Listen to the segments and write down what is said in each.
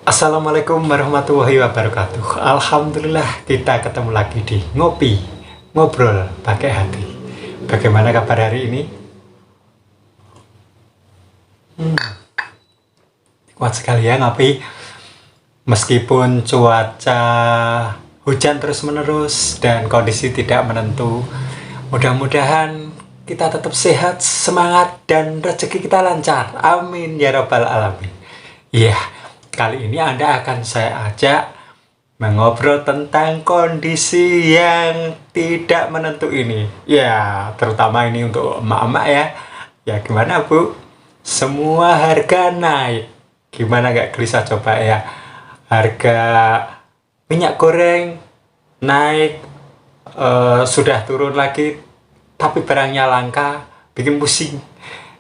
Assalamualaikum warahmatullahi wabarakatuh. Alhamdulillah kita ketemu lagi di Ngopi Ngobrol Pakai Hati. Bagaimana kabar hari ini? Kuat sekali ya ngopi. Meskipun cuaca hujan terus menerus dan kondisi tidak menentu, mudah-mudahan kita tetap sehat, semangat, dan rezeki kita lancar. Amin ya rabbal alamin. Iya. Kali ini Anda akan saya ajak mengobrol tentang kondisi yang tidak menentu ini. Ya, terutama ini untuk emak-emak ya. Ya, gimana Bu? Semua harga naik. Gimana gak gelisah coba ya? Harga minyak goreng naik, sudah turun lagi, tapi barangnya langka, bikin pusing.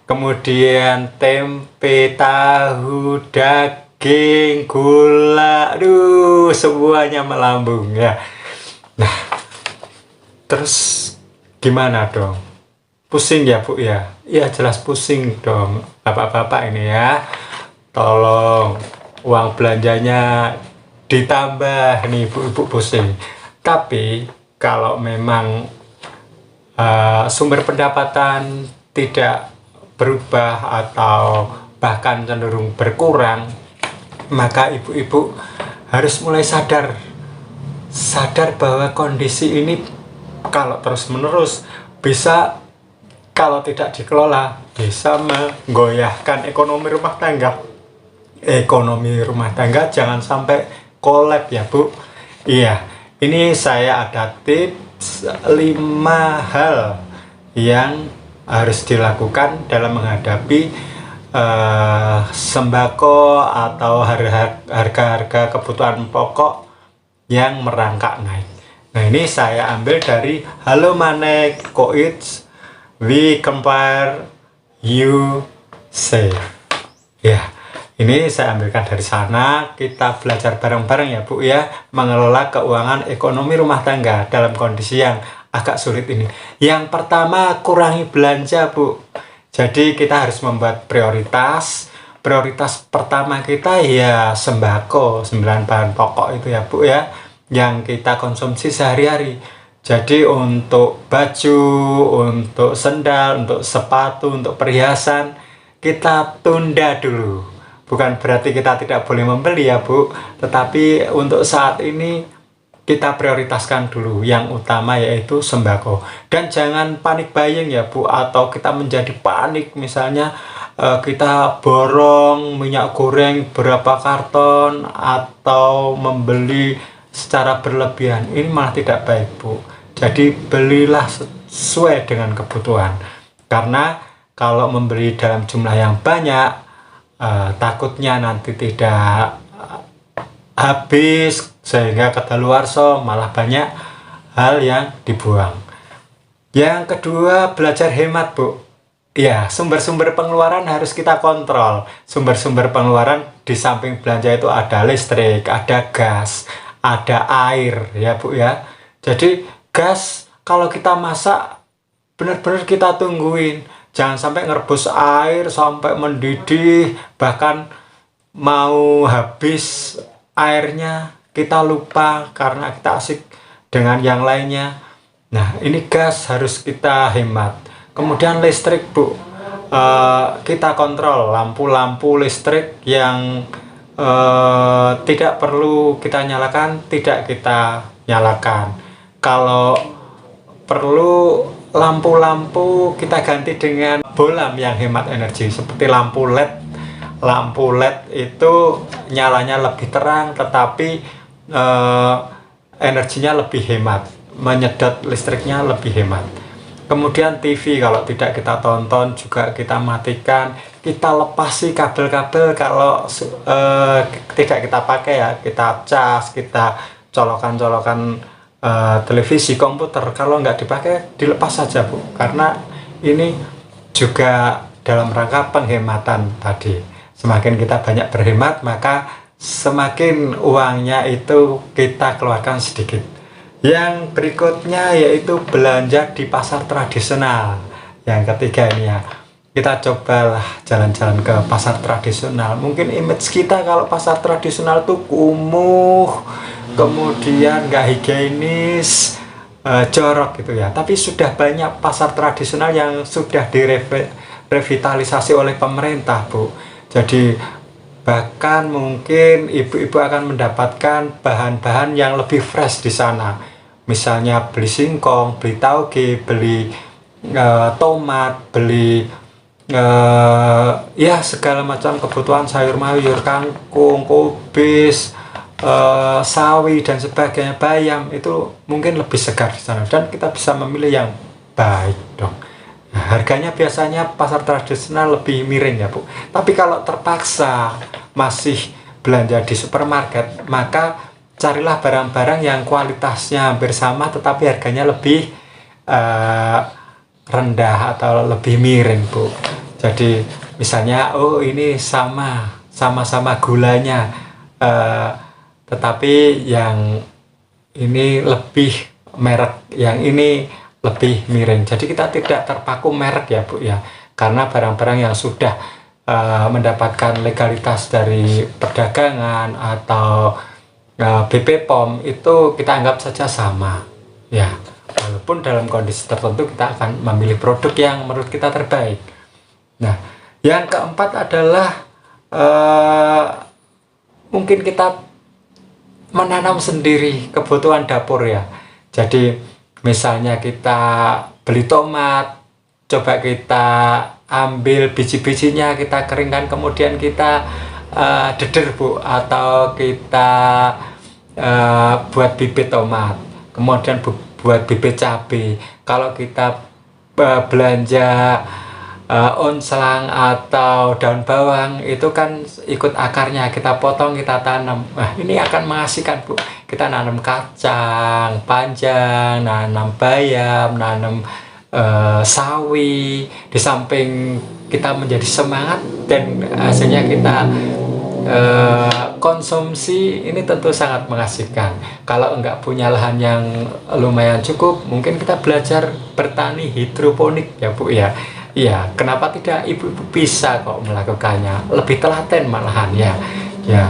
Kemudian tempe, tahu, daging, gula, aduh, semuanya melambung ya. Nah, terus gimana dong? Pusing ya Bu ya? Iya jelas pusing dong bapak-bapak ini ya. Tolong uang belanjanya ditambah nih Bu-ibu pusing. Tapi kalau memang sumber pendapatan tidak berubah atau bahkan cenderung berkurang, maka ibu-ibu harus mulai sadar bahwa kondisi ini kalau terus-menerus bisa, kalau tidak dikelola, bisa menggoyahkan ekonomi rumah tangga. Ekonomi rumah tangga jangan sampai kolab ya Bu. Iya, ini saya ada tips 5 hal yang harus dilakukan dalam menghadapi sembako atau harga-harga kebutuhan pokok yang merangkak naik. Nah, ini saya ambil dari Halo Manek Coach, We Compare, You Save. Ya, ini saya ambilkan dari sana. Kita belajar bareng-bareng ya Bu ya, mengelola keuangan ekonomi rumah tangga dalam kondisi yang agak sulit ini. Yang pertama, kurangi belanja Bu. Jadi kita harus membuat prioritas. Prioritas pertama kita ya sembako, 9 bahan pokok itu ya Bu ya, yang kita konsumsi sehari-hari. Jadi untuk baju, untuk sendal, untuk sepatu, untuk perhiasan, kita tunda dulu. Bukan berarti kita tidak boleh membeli ya Bu, tetapi untuk saat ini kita prioritaskan dulu yang utama, yaitu sembako. Dan jangan panik buying ya Bu, atau kita menjadi panik misalnya kita borong minyak goreng berapa karton atau membeli secara berlebihan. Ini malah tidak baik Bu. Jadi belilah sesuai dengan kebutuhan, karena kalau membeli dalam jumlah yang banyak, takutnya nanti tidak habis sehingga kadaluarsa, malah banyak hal yang dibuang. Yang kedua, belajar hemat Bu. Ya, sumber-sumber pengeluaran harus kita kontrol. Sumber-sumber pengeluaran di samping belanja itu ada listrik, ada gas, ada air ya Bu ya. Jadi gas kalau kita masak benar-benar kita tungguin. Jangan sampai ngerebus air sampai mendidih, bahkan mau habis airnya kita lupa karena kita asik dengan yang lainnya. Nah, ini gas harus kita hemat. Kemudian listrik Bu, kita kontrol lampu-lampu listrik yang tidak perlu kita nyalakan, tidak kita nyalakan. Kalau perlu lampu-lampu kita ganti dengan bolam yang hemat energi, seperti lampu LED. Lampu LED itu nyalanya lebih terang, tetapi energinya lebih hemat, menyedot listriknya lebih hemat. Kemudian TV kalau tidak kita tonton juga kita matikan, kita lepasi kabel-kabel kalau tidak kita pakai ya, kita cas, kita colokan-colokan televisi, komputer, kalau nggak dipakai dilepas saja Bu, karena ini juga dalam rangka penghematan tadi. Semakin kita banyak berhemat, maka semakin uangnya itu kita keluarkan sedikit. Yang berikutnya yaitu belanja di pasar tradisional. Yang ketiga ini ya, kita cobalah jalan-jalan ke pasar tradisional. Mungkin image kita kalau pasar tradisional tuh kumuh, kemudian nggak higienis, jorok gitu ya. Tapi sudah banyak pasar tradisional yang sudah direvitalisasi oleh pemerintah, Bu. Jadi bahkan mungkin ibu-ibu akan mendapatkan bahan-bahan yang lebih fresh di sana. Misalnya beli singkong, beli tauge, beli tomat, beli ya segala macam kebutuhan sayur mayur, kangkung, kubis, sawi dan sebagainya, bayam, itu mungkin lebih segar di sana dan kita bisa memilih yang baik dong. Nah, harganya biasanya pasar tradisional lebih miring ya Bu. Tapi kalau terpaksa masih belanja di supermarket, maka carilah barang-barang yang kualitasnya hampir sama tetapi harganya lebih rendah atau lebih miring Bu. Jadi misalnya ini sama-sama gulanya, tetapi yang ini lebih merek, yang ini lebih miring. Jadi kita tidak terpaku merek ya Bu ya, karena barang-barang yang sudah mendapatkan legalitas dari perdagangan atau BPOM itu kita anggap saja sama ya, walaupun dalam kondisi tertentu kita akan memilih produk yang menurut kita terbaik. Nah, yang keempat adalah mungkin kita menanam sendiri kebutuhan dapur ya. Jadi misalnya kita beli tomat, coba kita ambil biji-bijinya, kita keringkan, kemudian kita deder Bu, atau kita buat bibit tomat, kemudian buat bibit cabai. Kalau kita belanja oncelang atau daun bawang, itu kan ikut akarnya, kita potong, kita tanam. Nah, ini akan menghasilkan Bu. Kita nanam kacang panjang, nanam bayam, nanam sawi. Di samping kita menjadi semangat dan hasilnya kita konsumsi, ini tentu sangat mengasihkan. Kalau enggak punya lahan yang lumayan cukup, mungkin kita belajar bertani hidroponik ya Bu ya. Iya, kenapa tidak ibu-ibu bisa kok melakukannya, lebih telaten malahan ya. Ya,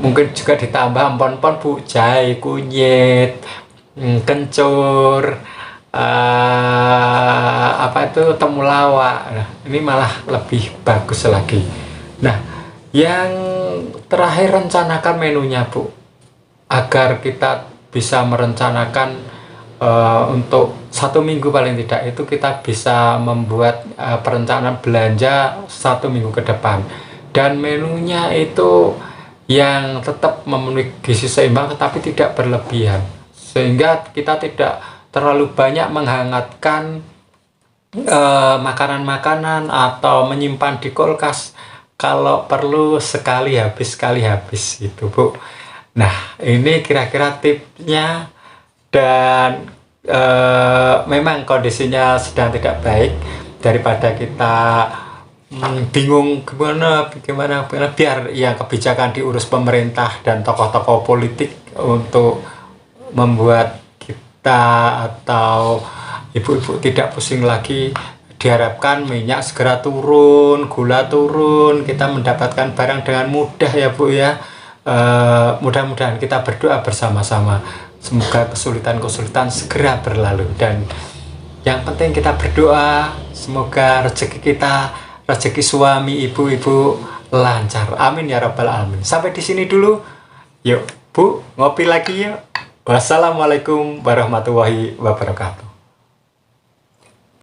mungkin juga ditambah empon-empon Bu, jahe, kunyit, kencur, temulawak. Nah, ini malah lebih bagus lagi. Nah, yang terakhir, rencanakan menunya Bu, agar kita bisa merencanakan untuk 1 minggu paling tidak, itu kita bisa membuat perencanaan belanja 1 minggu ke depan, dan menunya itu yang tetap memenuhi gizi seimbang tetapi tidak berlebihan, sehingga kita tidak terlalu banyak menghangatkan makanan-makanan atau menyimpan di kulkas. Kalau perlu sekali habis itu Bu. Nah, ini kira-kira tipsnya. Dan memang kondisinya sedang tidak baik, daripada kita bingung gimana biar yang kebijakan diurus pemerintah dan tokoh-tokoh politik untuk membuat kita atau ibu-ibu tidak pusing lagi. Diharapkan minyak segera turun, gula turun, kita mendapatkan barang dengan mudah ya Bu ya. Mudah-mudahan kita berdoa bersama-sama, semoga kesulitan-kesulitan segera berlalu, dan yang penting kita berdoa semoga rezeki kita, rezeki suami ibu-ibu lancar. Amin ya rabbal alamin. Sampai di sini dulu. Yuk Bu, ngopi lagi yuk. Wassalamualaikum warahmatullahi wabarakatuh.